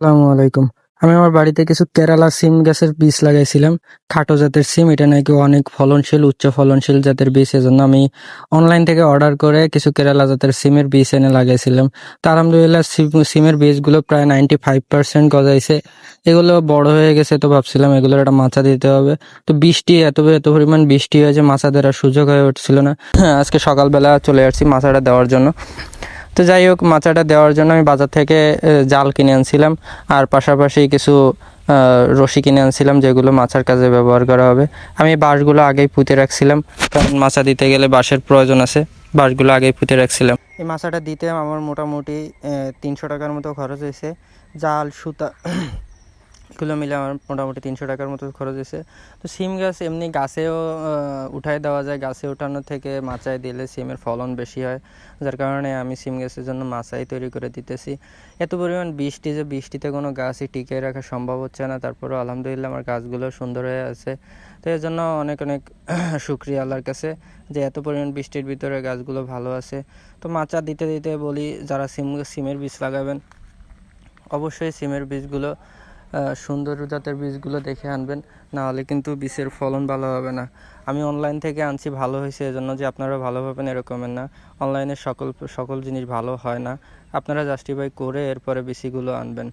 আসসালামু আলাইকুম। আমি আমার বাড়িতে কিছু কেরালা সিম গাছের বীজ লাগাইছিলাম। খাটো জাতের সিম, এটা নাকি অনেক ফলনশীল, উচ্চ ফলনশীল জাতের বীজ। এজন্য আমি অনলাইন থেকে অর্ডার করে কিছু কেরালা জাতের সিমের বীজ এনে লাগাইছিলাম। তো আলহামদুলিল্লাহ সিমের বীজগুলো প্রায় 95% গজাইছে। এগুলো বড় হয়ে গেছে, তো ভাবছিলাম এগুলোর একটা মাচা দিতে হবে। তো বৃষ্টি এত পরিমাণ বৃষ্টি হয়েছে, মাচা দেওয়ার সুযোগ হয়ে উঠছিল না। আজকে সকালবেলা চলে আসছি মাচাটা দেওয়ার জন্য। তো যাই হোক, মাচাটা দেওয়ার জন্য আমি বাজার থেকে জাল কিনে আনছিলাম, আর পাশাপাশি কিছু রশি কিনে আনছিলাম যেগুলো মাচার কাজে ব্যবহার করা হবে। আমি বাঁশগুলো আগেই পুঁতে রাখছিলাম, কারণ মাচা দিতে গেলে বাঁশের প্রয়োজন আছে। বাঁশগুলো আগেই পুঁতে রাখছিলাম। এই মাচাটা দিতে আমার মোটামুটি 300 টাকার মতো খরচ হয়েছে। জাল, সুতা এগুলো মিলে আমার মোটামুটি 300 টাকার মতো খরচ হয়েছে। তো সিম গাছ এমনি গাছেও উঠায় দেওয়া যায়, গাছে উঠানোর থেকে মাচায় দিলে সিমের ফলন বেশি হয়, যার কারণে আমি সিম গাছের জন্য মাচাই তৈরি করে দিতেছি। এত পরিমাণ বৃষ্টি যে বৃষ্টিতে কোনো গাছই টিকিয়ে রাখা সম্ভব হচ্ছে না, তারপরেও আলহামদুলিল্লাহ আমার গাছগুলো সুন্দর হয়ে আছে। তো এর জন্য অনেক অনেক শুকরিয়া আল্লাহর কাছে যে এত পরিমাণ বৃষ্টির ভিতরে গাছগুলো ভালো আছে। তো মাচা দিতে দিতে বলি, যারা সিমের বীজ লাগাবেন অবশ্যই সিমের বীজগুলো সুন্দর জাতের বীজগুলো দেখে আনবেন, না হলে কিন্তু বীজের ফলন ভালো হবে না। আমি অনলাইন থেকে আনছি, ভালো হয়েছে, এজন্য যে আপনারা ভালো পাবেন এরকমের না। অনলাইনে সকল জিনিস ভালো হয় না, আপনারা জাস্টিফাই করে এরপরে বীজগুলো আনবেন।